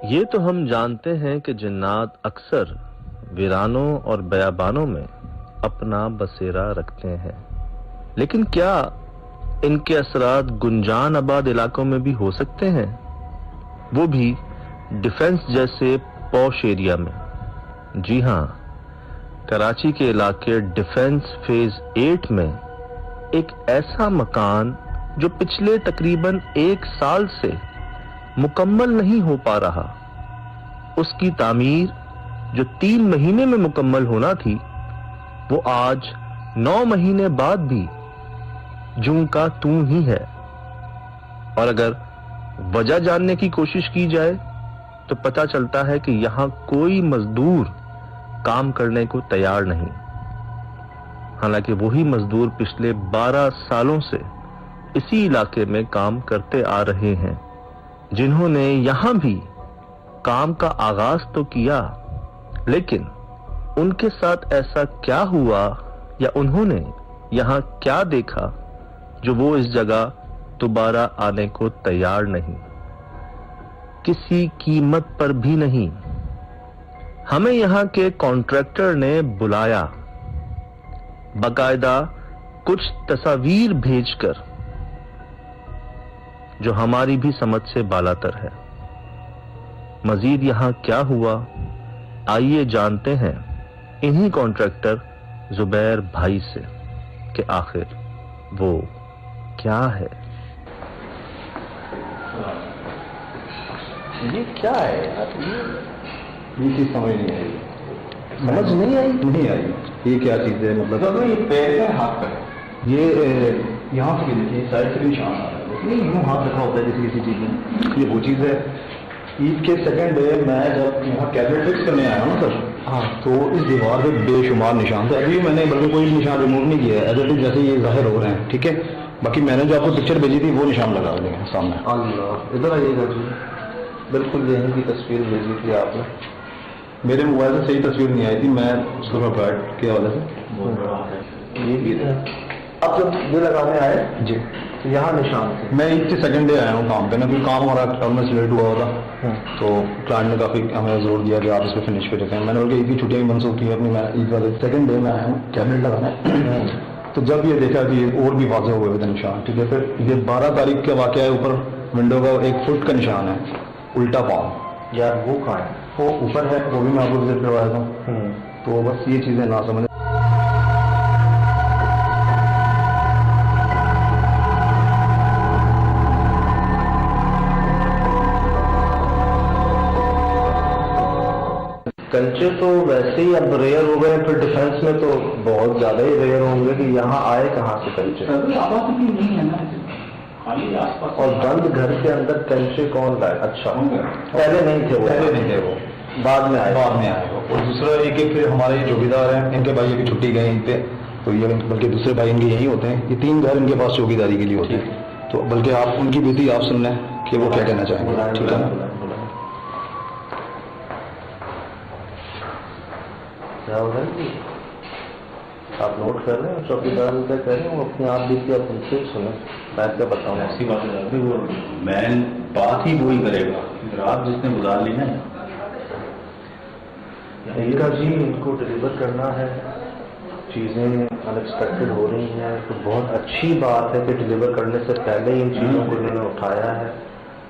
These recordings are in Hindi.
ये तो हम जानते हैं कि जिन्नात अक्सर वीरानों और बयाबानों में अपना बसेरा रखते हैं, लेकिन क्या इनके असरात गुंजान आबाद इलाकों में भी हो सकते हैं, वो भी डिफेंस जैसे पॉश एरिया में? जी हां, कराची के इलाके डिफेंस फेज 8 में एक ऐसा मकान जो पिछले तकरीबन 1 साल से मुकम्मल नहीं हो पा रहा, उसकी तामीर जो 3 महीने में मुकम्मल होना थी, वो आज 9 महीने बाद भी जूं का तू ही है। और अगर वजह जानने की कोशिश की जाए तो पता चलता है कि यहां कोई मजदूर काम करने को तैयार नहीं। हालांकि वही मजदूर पिछले 12 सालों से इसी इलाके में काम करते आ रहे हैं, जिन्होंने यहां भी काम का आगाज तो किया, लेकिन उनके साथ ऐसा क्या हुआ या उन्होंने यहां क्या देखा जो वो इस जगह दोबारा आने को तैयार नहीं, किसी कीमत पर भी नहीं। हमें यहां के कॉन्ट्रैक्टर ने बुलाया, बाकायदा कुछ तस्वीर भेजकर, जो हमारी भी समझ से बालातर है। मजीद यहां क्या हुआ, आइए जानते हैं इन्हीं कॉन्ट्रैक्टर जुबैर भाई से कि आखिर वो क्या है। ये क्या है यार, ये चीज समझ नहीं आई। समझ नहीं आई? नहीं आई, ये क्या चीज है? मतलब ये पैर है, हाथ पर, ये यहाँ से देखिए साइड से भी निशान आ रहा है, नहीं यूँ हाथ रखा होता है जैसे किसी चीज में। ये वो चीज है। ईद के सेकंड डे मैं जब यहाँ कैबिनेट फिक्स करने आया हूँ ना सर, हाँ, तो इस दीवार पे बेशुमार निशान थे। अभी मैंने बल्कि कोई निशान रिमूव नहीं किया है, एज इट इज जैसे ये जाहिर हो रहे हैं, ठीक है। बाकी मैंने जो आपको पिक्चर भेजी थी वो निशान लगा दिए हैं सामने। अल्लाह, इधर आइएगा जी, बिल्कुल यहीं की तस्वीर भेजी थी आपने। मेरे मोबाइल से सही तस्वीर नहीं आई थी, मैं उसको बैठ के हवाले से ये भी था। अब जब ये लगाने आए जी, तो यहाँ निशान थे। मैं ईद के सेकंड डे आया हूँ काम पे ना, क्योंकि काम हमारा ऑलमोस्ट लेट हुआ होता, तो क्लाइंट ने काफ़ी हमें जोर दिया कि आप इसको फिनिश कर देते हैं। मैंने बोला ईद की छुट्टियाँ भी मनसूख की अपनी, मैं ईद वाले सेकंड डे में आया हूँ कैबिनेट लगाने। तो जब ये देखा कि और भी वाज़ेह हुए थे निशान, ठीक है। फिर ये 12 तारीख का वाक़या है, ऊपर विंडो का 1 फुट का निशान है, उल्टा पाँव। यार वो कहाँ है? वो ऊपर है, वो भी मैं आपको विजिट करवाया था। तो बस ये चीज़ें ना समझ। कंचे तो वैसे ही अब रेयर हो गए, फिर डिफेंस में तो बहुत ज्यादा ही रेयर होंगे कि यहाँ आए कहाँ से कंचे। नहीं है ना, और बंद घर के अंदर कंचे कौन लाए? अच्छा, पहले नहीं थे वो? पहले नहीं थे वो, बाद में आए। बाद में आए वो। और दूसरा एक फिर हमारे चौकीदार हैं, इनके भाई अभी छुट्टी गए इन पे, तो ये बल्कि दूसरे भाई इनके यही होते हैं। ये 3 घर इनके पास चौकीदारी के लिए होते हैं। तो बल्कि आप उनकी बेटी आप सुन लें कि वो क्या कहना चाहेंगे, ठीक है ना। क्या हो रहा है? आप नोट कर रहे हैं, चौकीदार क्या कह रहे हैं, वो अपनी आप बीती आप उनसे सुने, मैं क्या बताऊँ। ऐसी बात है, वो मैन बात ही वो ही करेगा, रात जिसने गुजार ली ना। इनका जी इनको डिलीवर करना है, चीज़ें अनएक्सपेक्टेड हो रही हैं, तो बहुत अच्छी बात है कि डिलीवर करने से पहले इन चीज़ों को इन्होंने उठाया है।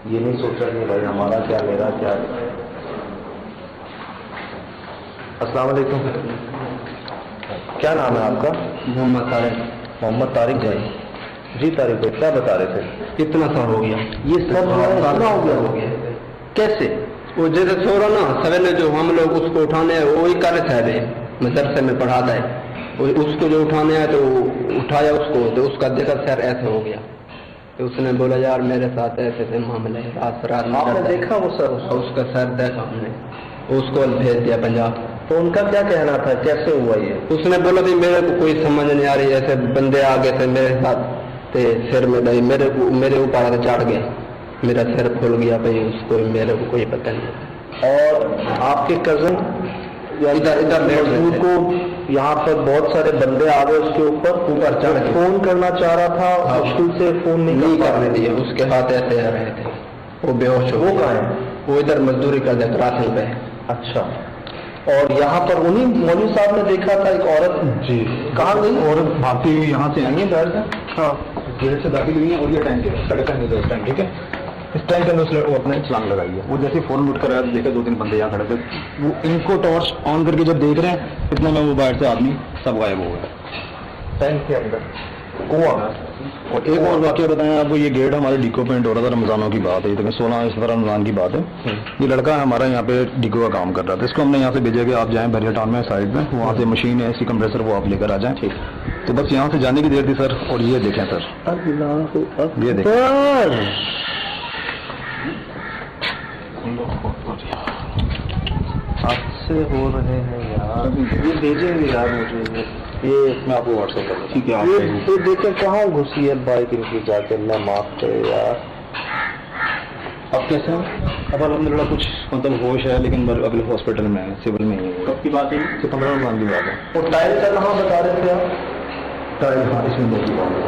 ये नहीं सोचा कि भाई हमारा क्या मेरा क्या। अस्सलाम वालेकुम, क्या नाम है आपका? मोहम्मद तारिक। मोहम्मद तारिक भाई। जी तारिक भाई, क्या बता रहे थे? इतना सा हो गया, ये सब इतना हो गया? कैसे? वो जैसे छोरा ना सवेरे जो हम लोग उसको उठाने वही कर रहे थे, मदरसे में पढ़ाता है, उसको जो उठाने आया तो उठाया उसको, तो उसका देखा सर ऐसे हो गया, तो उसने बोला यार मेरे साथ ऐसे ऐसे मामले है, रात आपने देखा वो सर? उसका सर देखा हमने, उसको भेज दिया पंजाब। तो उनका क्या कहना था, कैसे हुआ ये? उसने बोला कि मेरे को कोई समझ नहीं आ रही, ऐसे बंदे आ गए थे मेरे साथ, ते सिर में भाई मेरे ऊपर चढ़ गए, मेरा सिर फूल गया भाई, उसको मेरे को कोई पता नहीं। और आपके कजन इधर मजदूर को यहाँ पर बहुत सारे बंदे आ गए, उसके ऊपर चढ़ के फोन करना चाह रहा था, मुश्किल से फोन नहीं करने दिए, उसके हाथ ऐसे आ रहे थे, वो बेहोश हो। वो कहाँ है? वो इधर मजदूरी कर दे क्रॉसिंग पे। अच्छा, और यहाँ पर उन्हीं मौलवी साहब ने देखा था एक औरत जी कहाँ गई? औरत भागती हुई यहाँ से आई है बाहर से, हाँ, गेट से दाखिल हुई है और ये टैंक है, सड़क टैंक है, इस टैंक, ठीक है, इस टैंक के अंदर उसने वो अपने छलांग लगाई है। वो जैसे फोन उठ कर आया तो देखा 2-3 बंदे यहाँ खड़े थे, वो इनको टॉर्च ऑन करके जब देख रहे हैं इतने में वो बाहर से आदमी सब गायब हो गए टैंक के अंदर कुआं। और एक और वाक्य बताएं आपको, ये गेट हमारे डिको पे एंटर हो रहा था, रमजानों की बात है, ये तो 16 रमजान की बात है। ये लड़का हमारा यहाँ पे डिको का काम कर रहा था, इसको हमने यहाँ से भेजा कि आप जाएं बैरियर टाउन में साइड में, वहाँ से मशीन है ऐसी कंप्रेसर, वो आप लेकर आ जाएं। ठीक, तो बस यहाँ से जाने की देर थी सर, और ये देखें सर, ये देखें हादसे हो रहे हैं यार, ये भेजेंगे यार मुझे, ये मैं आपको व्हाट्सएप कर दूँ, ठीक है? ये देखें कहाँ घुसी है बाइक इनकी जाके, अल्लाह माफ करे यार। अब कैसे हैं? अब अलहमदिल्ला कुछ मतलब होश है, लेकिन अगले हॉस्पिटल में है, सिविल में ही है। कब की बात है? 15 रमजान की बात है। और टाइल का कहाँ बता रहे थे आप? टाइल, हाँ, इसमें 2 की बात है।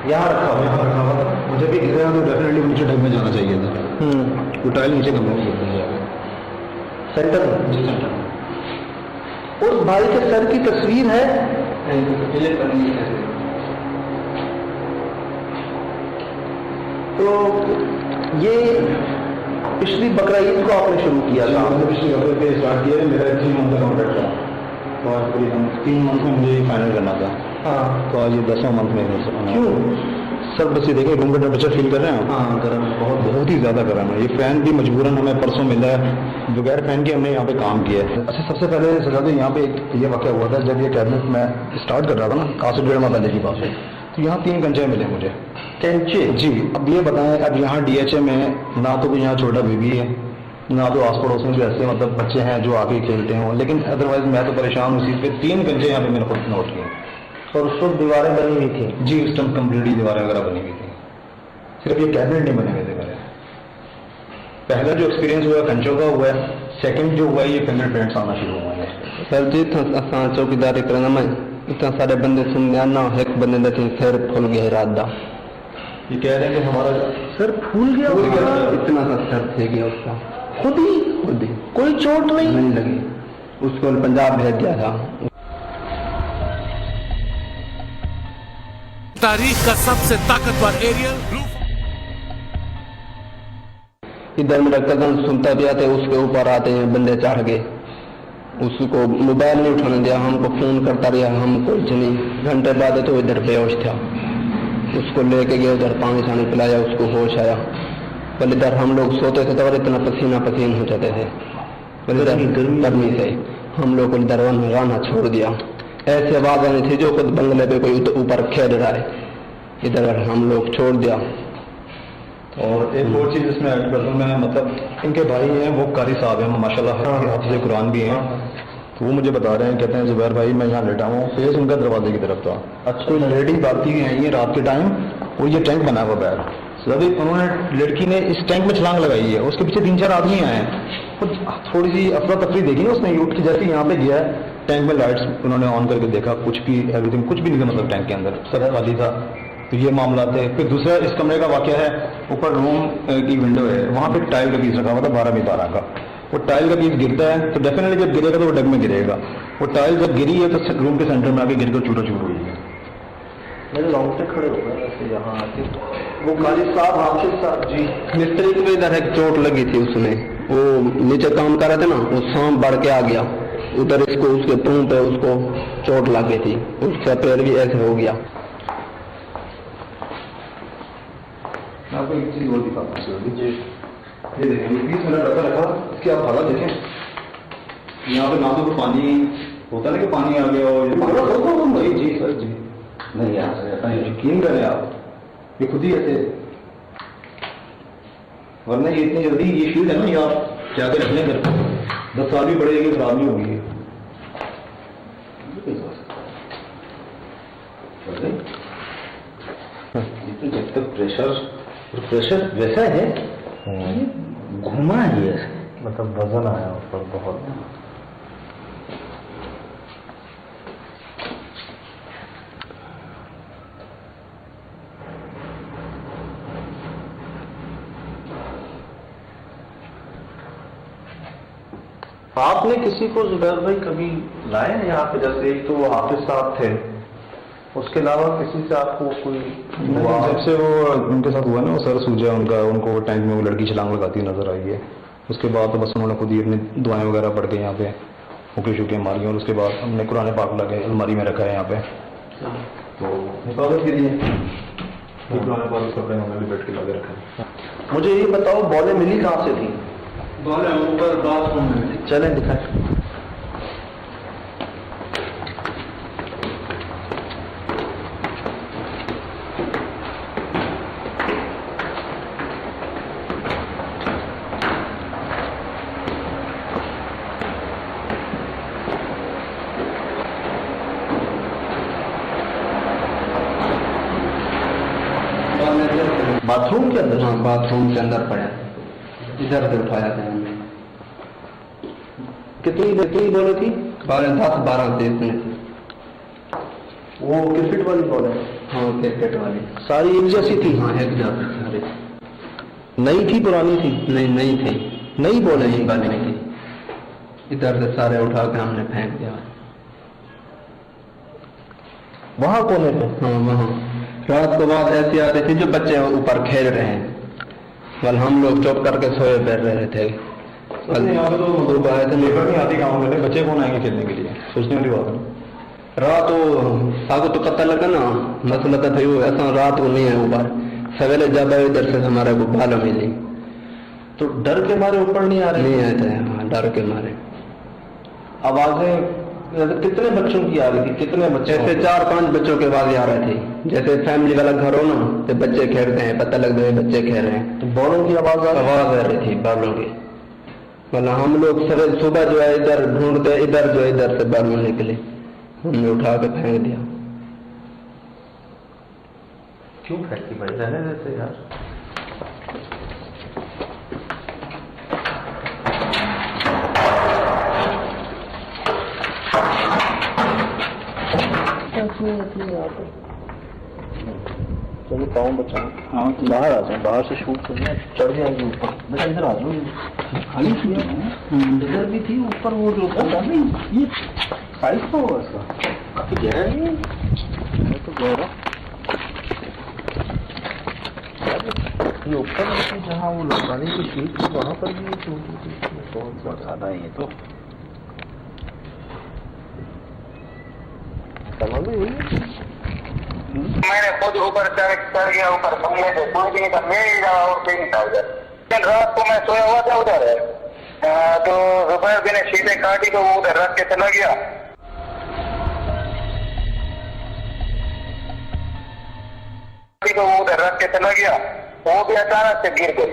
यहाँ रखा हुआ यहाँ रखा हुआ था, मुझे भी गिरा तो डेफिनेटली नीचे ढक में जाना चाहिए था। वो टाइल नीचे कमरे में गिर गई सेंटर में। जी सेंटर। उस भाई के सर की तस्वीर है? तो ये पिछली बकरा ईद को आपने शुरू किया था? मैंने पिछले हफ्ते पे स्टार्ट किया है, मेरा 3 मंथ का कॉन्ट्रैक्ट था, तो आज करीबन 3 मंथ में मुझे फाइनल करना था। हाँ, तो आज ये 10वां मंथ में है। क्यों? सर बस ये देखिए, रूम का टेम्परेचर फील कर रहे हैं? हाँ, गर्म, बहुत ही ज़्यादा गर्म है। ये फ़ैन भी मजबूरन हमें परसों मिला है, बगैर फ़ैन के हमने यहाँ पे काम किया है। अच्छा, सबसे पहले सजा तो यहाँ पे ये वाक़या हुआ था, जब ये कैबिनेट में स्टार्ट कर रहा था ना, आज से 1.5 माह पहले की बात है, तो यहाँ 3 कंचे मिले मुझे। कैंचे? जी, अब ये बताएं, अब यहाँ DHA में ना तो कोई यहाँ छोटा बेबी है, ना तो आस पड़ोस में भी ऐसे मतलब बच्चे हैं जो आके खेलते हों, लेकिन अदरवाइज मैं तो परेशान हूँ इसी पे। 3 कंचे यहाँ पे मैंने खुद नोट किए। और उस वक्त दीवारें बनी हुई थी? जी, उस टाइम कम्प्लीटली दीवारें वगैरह बनी हुई थी, सिर्फ ये कैबिनेट नहीं बने हुए थे मेरे। पहला जो एक्सपीरियंस हुआ कंचों का हुआ है, सेकंड जो हुआ है ये फिंगर प्रिंट्स आना शुरू हुआ है। सर जी असां चौकीदारी करना मैं इतना सारे बंदे सुन ना, एक बंदे ने सिर फूल गया रात दा। ये कह रहे हैं कि हमारा सर फूल गया? इतना सा सर थे गया उसका, खुद ही? कोई चोट नहीं लगी? उसको पंजाब भेज दिया था। तारीख का सबसे ताकतवर एरियल इधर मेरा कदम सुनता भी आते, उसके ऊपर आते हैं बंदे चढ़ गए, उसको मोबाइल नहीं उठाने दिया, हमको फोन करता रहा, हम कुछ नहीं। घंटे बाद तो इधर बेहोश था, उसको लेके गए उधर, पानी शानी पिलाया, उसको होश आया। पहले इधर हम लोग सोते थे तो इतना पसीना पसीन हो जाते थे, गर्मी से हम लोग को इधर राना छोड़ दिया। ऐसी आवाज आनी थी जो खुद बंगले पे कोई ऊपर खेल रहा है, इधर हम लोग छोड़ दिया। और एक और चीज़ इसमें ऐड कर दूँ मैं, मतलब इनके भाई हैं वो कारी साहब हैं माशाल्लाह, हाफिज़ कुरान भी हैं, तो वो मुझे बता रहे हैं, कहते हैं जुबैर भाई मैं यहाँ लेटा हूँ, फेस उनका दरवाजे की तरफ था। अच्छा, कोई लेडी भागती आई है रात के टाइम, और ये टैंक बना हुआ बैर, अभी उन्होंने लड़की ने इस टैंक में छलांग लगाई है, उसके पीछे 3-4 आदमी आए हैं, थोड़ी सी अफरा तफरी देखी ना उसने, उठ के जैसे यहाँ पे गया है, टैंक में लाइट्स उन्होंने ऑन करके देखा, कुछ भी एवरीथिंग कुछ भी नहीं था, मतलब टैंक के अंदर सब खाली था। तो ये मामला थे। फिर दूसरा इस कमरे का वाक़या है, ऊपर रूम की विंडो है, वहाँ पे टाइल का पीस रखा हुआ था 12x12 का। वो टाइल का पीस गिरता है तो डेफिनेटली जब गिरेगा तो वो डग में गिरेगा। वो टाइल जब गिरी है तो रूम के सेंटर में आके गिर कर चूरा चूर हुई है। मेरे लौंगटे खड़े हो गए ऐसे यहाँ आके। वो काजी साहब, हाफिज साहब जी, मिस्त्री को भी इधर एक चोट लगी थी, उसने वो नीचे काम कर रहे थे ना, वो सांप बढ़ के आ गया उधर, इसको उसके पांव पे उसको चोट लग गई थी, उसका पैर भी ऐसे हो गया। मैं आपको एक चीज़ और दिखाता हूँ जी, ये देखिए 20 मिनट रखा, इसकी आप हालत देखें, यहाँ पे ना तो पानी होता ना कि पानी आ गया और ये जी सर जी नहीं आ सकता, यकीन करें आप, ये खुद ही ऐसे, वरना ये इतनी जल्दी ये शील्ड है ना, ये आप जाके रख लें घर पर, 10 साल भी पड़ेगी, खराब नहीं होगी। जब तक प्रेशर वैसा है, घुमा ही है, मतलब वजन आया ऊपर बहुत। आपने किसी को जुबैर भाई कभी लाए हैं यहाँ पे? जैसे एक तो वो हाफिज साहब थे, उसके अलावा किसी से आपको कोई जब से वो उनके साथ हुआ ना, वो सर सूजा उनका, उनको टैंक में वो लड़की छलांग लगाती नजर आई है। उसके बाद तो बस उन्होंने खुद ही अपनी दुआएं वगैरह पढ़ के यहाँ पे मुक्की शुक्की मारी, और उसके बाद हमने कुरान पाक लगे अलमारी में रखा है यहाँ पे, तो हिफाजत के लिए कुरान पाक कपड़े हमने भी बैठ के लगे रखा है। मुझे ये बताओ, बॉलें मिली कहाँ से थी? बॉलें ऊपर बाथरूम में। चलें दिखाएं। बाथरूम के अंदर? हाँ, बाथरूम के अंदर पड़ा, इधर से उठाया था हमने। कितनी बॉलें थी? 10-12 थे इसमें। वो क्रिकेट वाली बॉल है? हाँ, क्रिकेट वाली। सारी एक जैसी थी? हाँ, एक जैसी सारी। नई थी पुरानी थी? नहीं थी, नई बॉलें नहीं वाली नहीं थी। इधर से सारे उठा के हमने फेंक दिया। वहाँ कोने पे? हाँ, वहाँ रात को बाद ऐसी आती थी जो बच्चे ऊपर खेल रहे हैं, कल हम लोग चुप करके सोए बैठ रहे थे। यहाँ पे तो लेबर नहीं आती गाँव में, बच्चे कौन आएंगे खेलने के लिए? सोचने वाली बात है। रात को आगो तो पता लगा ना, मसला तो था वो ऐसा रात को नहीं है ऊपर, सवेरे जब आए इधर से हमारे को भालो मिली, तो डर के मारे ऊपर नहीं आ रहे? नहीं आए थे। हाँ, डर के मारे। आवाजें कितने बच्चों की आ रही थी? कितने बच्चे? जैसे 4-5 बच्चों के आवाज आ रही थी, जैसे फैमिली वाला घर हो ना, तो बच्चे खेलते हैं, पता लगता है बच्चे खेल रहे हैं, तो बॉलों की आवाज आवाज आ रही थी बालों की। मतलब हम लोग सवेरे सुबह जो है इधर ढूंढते, इधर जो है इधर से बालों निकले, हमने उठा के फेंक दिया। क्यों फेंकी भाई? रहने देते यार। चलो पाँव बचाओ। हाँ, बाहर आ जाओ, बाहर से शूट करना, चढ़ जाएंगे ऊपर। बेटा इधर आ जाओ, खाली थी इधर भी थी ऊपर, वो जो नहीं ये साइज तो होगा इसका, काफी गहरा नहीं है तो गहरा। ये ऊपर जहाँ वो लगाने की शीट थी वहाँ पर भी बहुत ज्यादा है ये तो। तमाम भी हुई। मैंने खुद ऊपर चढ़ गया, ऊपर बंगले से कोई भी नहीं था, मैं ही रहा और कोई नहीं था उधर। रात को मैं सोया हुआ था उधर, तो जुबैर भी ने शीटें काटी तो वो उधर रख के चला गया। तो वो उधर रख के चला गया, वो भी अचानक से गिर गई।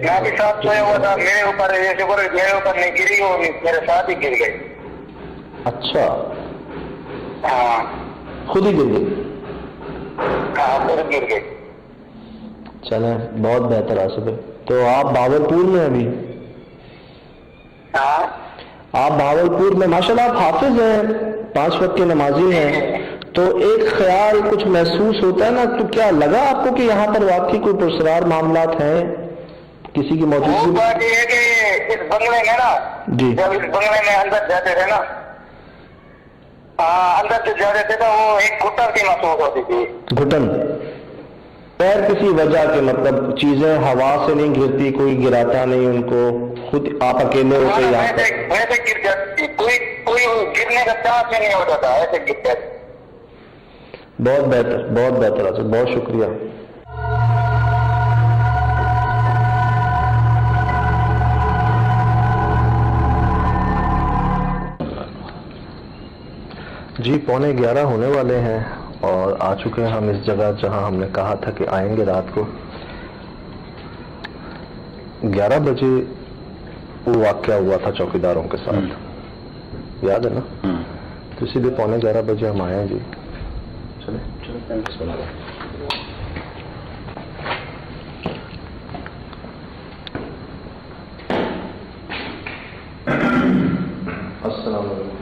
मैं भी साथ सोया हुआ था, मेरे ऊपर ये शुक्र मेरे ऊपर नहीं गिरी, वो मेरे साथ ही गिर गई। अच्छा, हाँ खुद ही गिर गई? हाँ, खुद गिर गई। चले, बहुत बेहतर आसिफ। तो आप भावलपुर में अभी? हाँ, आप भावलपुर में, माशाल्लाह आप हाफिज हैं, 5 वक्त के नमाजी हैं, तो एक ख्याल कुछ महसूस होता है ना, तो क्या लगा आपको कि यहाँ पर वाकई कोई पुरस्कार मामलात हैं किसी की मौजूदगी? बात ये है कि इस बंगले में ना जी, जब इस बंगले में अंदर जाते थे ना, अंदर से जाते थे तो वो एक घुटन की महसूस होती थी। घुटन बगैर किसी वजह के, मतलब चीजें हवा से नहीं गिरती, कोई गिराता नहीं उनको, खुद आप अकेले होते यहाँ पर? वैसे गिर जाती, कोई गिरने का चांस ही नहीं होता था, ऐसे गिर जाती। बहुत बेहतर, बहुत बेहतर आसिफ, बहुत शुक्रिया। जी 11:15 होने वाले हैं और आ चुके हैं हम इस जगह जहां हमने कहा था कि आएंगे रात को। 11 बजे वो वाकया हुआ था चौकीदारों के साथ, याद है ना? तो इसीलिए 11:15 बजे हम आए हैं जी। चले अस्सलाम वालेकुम।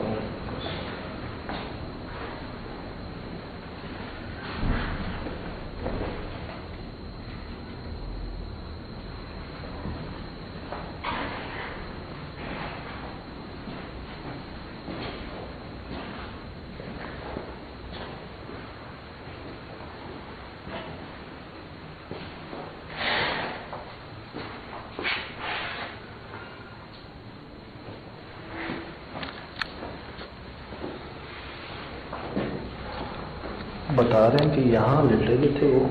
बता रहे हैं कि यहाँ लेटे हुए थे, वो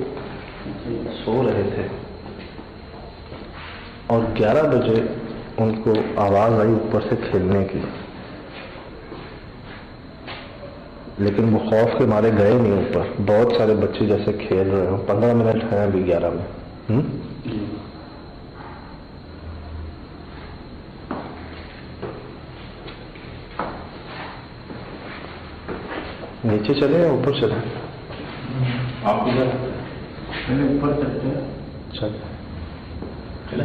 सो रहे थे और 11 बजे उनको आवाज़ आई ऊपर से खेलने की, लेकिन वो खौफ के मारे गए नहीं ऊपर। बहुत सारे बच्चे जैसे खेल रहे हो, 15 मिनट हैं अभी 11 में। नीचे चले या ऊपर चले? आप इधर ऊपर चलते हैं। चल चले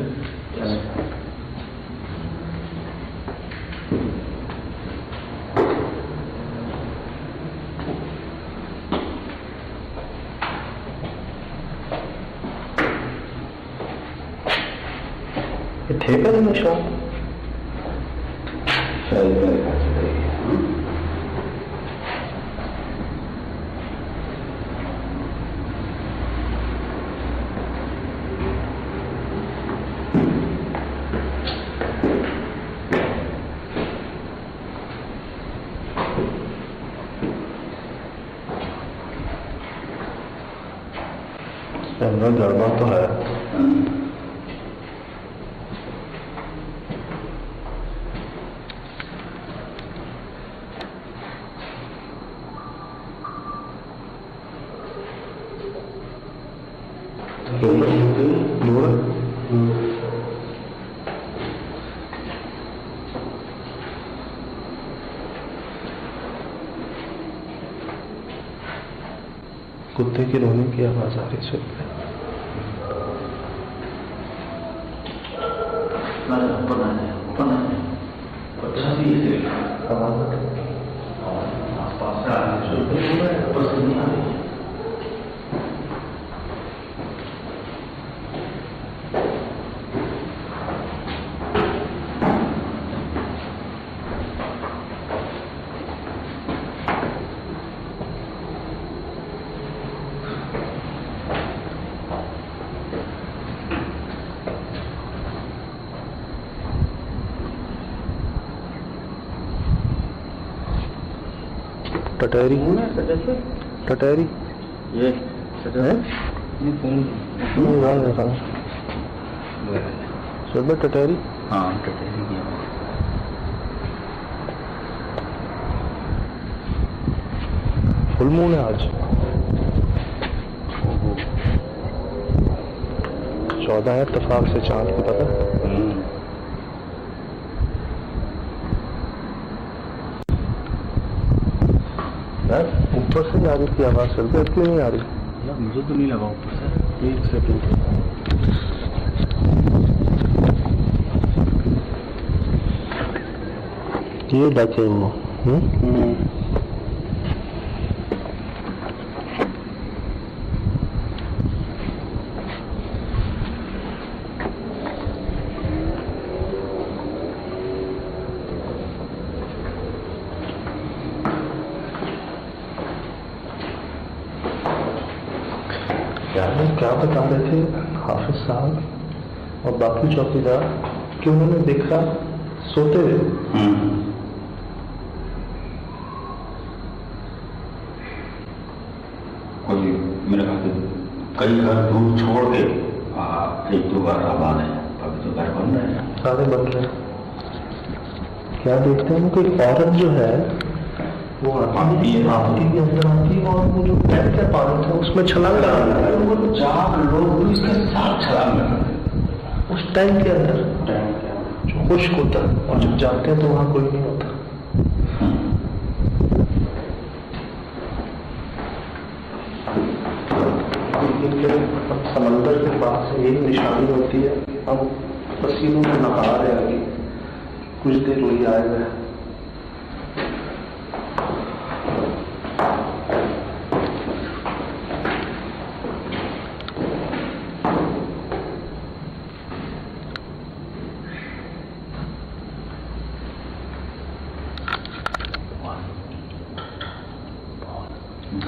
ये थे कल निशान? अंदर गड़बड़ तो है। कुत्ते की रोने की आवाज आ रही सुन पे। टटहरी टटहरी ये सुबह टटहरी। हाँ टटहरी की फुल मून है आज। 14 है इत्तेफाक से चांद को पता। ऊपर से जाने की आवाज चलती है, क्यों नहीं आ रही? मुझे तो नहीं लगा ऊपर से। एक सेकंड। ये बचे वो क्या बता रहे थे हाफिज साहब और बाकी चौकीदार कि उन्होंने देखा सोते हुए। कोई मेरे ख्याल से कई घर दूर छोड़ के 1-2 घर आबाद है, अभी तो घर बन रहे हैं। सारे बन रहे हैं। क्या देखते हैं कि औरत जो है वो आती है अंदर आती है और वो जो पैर का पानी था उसमें छलांग लगा है। वो 4 लोग भी इसके साथ छलांग लगा उस टाइम के अंदर जो खुश्क होता है, और जब जाते हैं तो वहाँ कोई नहीं होता। समंदर के पास से यही निशानी होती है। हम पसीनों में नहा रहे हैं, अभी कुछ देर वही आए हुए हैं।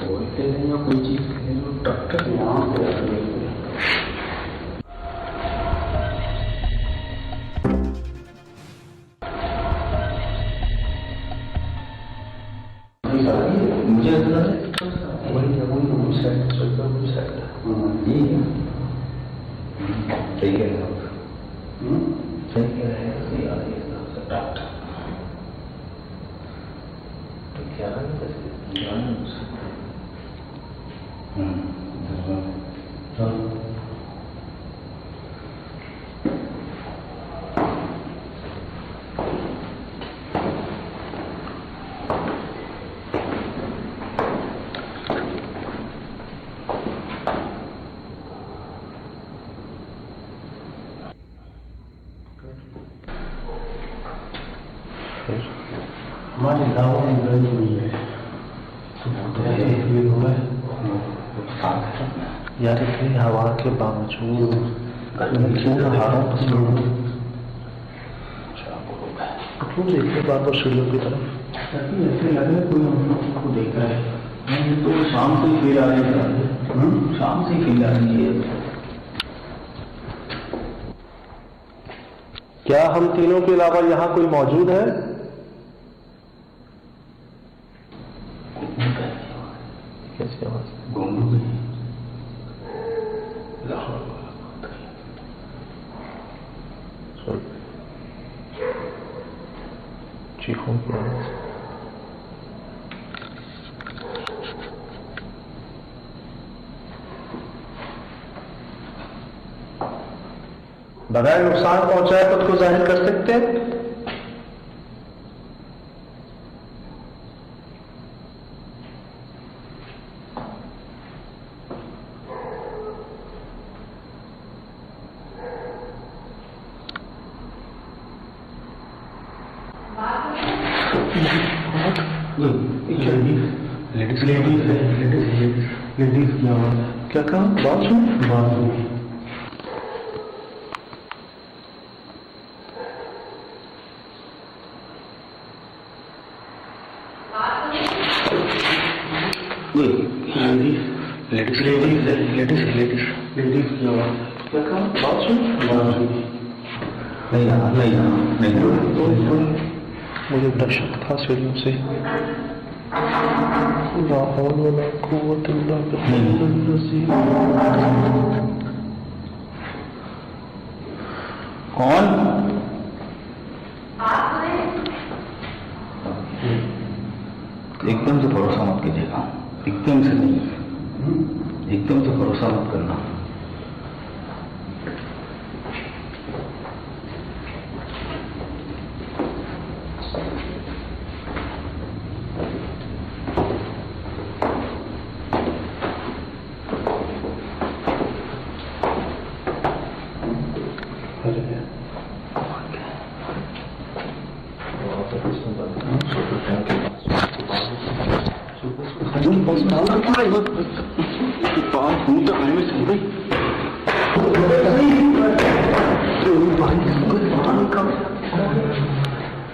बोलते हैं या कोई चीज टक्कर यहाँ पे मुझे वही सही कह रहे हो सही कह रहे हैं सही आ रही है डॉक्टर तो क्या है हमारी दावा हुई है यार इतनी हवा के बावजूद क्यों हारों क्यों देखते बार बार सीढ़ियों की तरफ ऐसे लग रहा है कोई हम लोग को देख रहा है तो शाम से ही फील आ रही है शाम से ही फील आ रही है क्या हम तीनों के अलावा यहाँ कोई मौजूद है? कैसी आवाज? घूमू गई चीखों की आवाज बगैर नुकसान पहुंचाए खुद को जाहिर कर सकते हैं? लेडीज की आवाज क्या कहा? बात सुन लेडीज की आवाज क्या कहा? बात सुन नहीं मुझे बड़ा शक था सीढ़ियों से कौन एकदम से भरोसा मत कीजिएगा एकदम से नहीं एकदम से भरोसा मत करना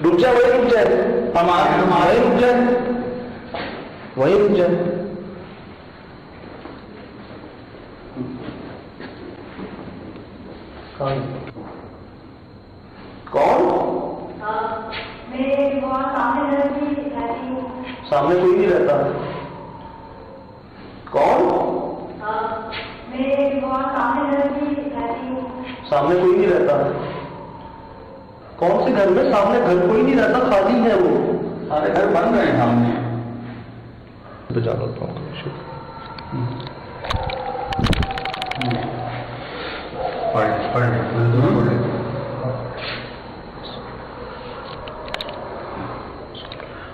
रुक जा वही रुक जाए हमारे रुक जाए वही रुक जाए कौन? सामने कोई नहीं रहता कौन? सामने कोई नहीं रहता कौन से घर में? सामने घर कोई नहीं रहता खाली है वो सारे घर बन रहे हैं सामने तो जा रहा हूँ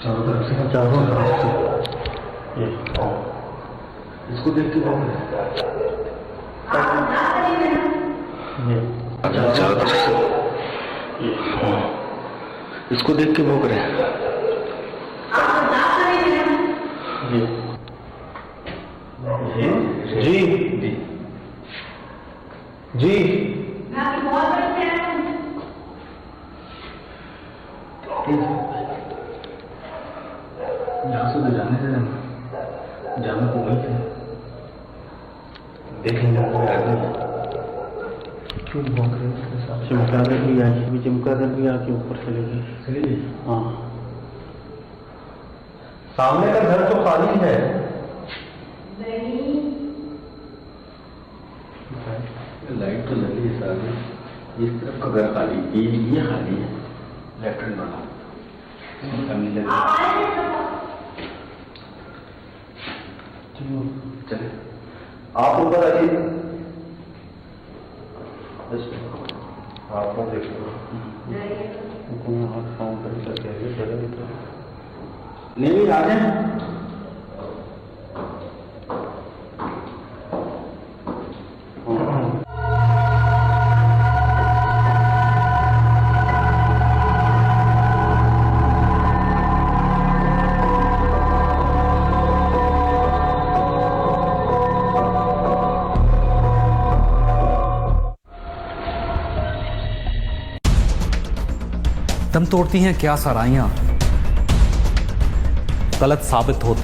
चारों तरफ से ये इसको देख के बहुत चारों तरफ से इसको देख के भोग रहे हैं जी जी यहाँ से तो जाने से जाना तो वही थे देखेंगे कोई आगे क्यों भोग रहे हैं? चमकादड़ भी आई अभी चमकादड़ भी आके ऊपर चली गई हाँ सामने का घर तो खाली है नहीं इस तरफ का घर खाली, ये खाली है, लेफ्टिनेंट बना चले आप ऊपर आइए, आप ना देखो हाथ पाँव करके नहीं आ जाए। दम तोड़ती हैं क्या साराइयां, गलत साबित होते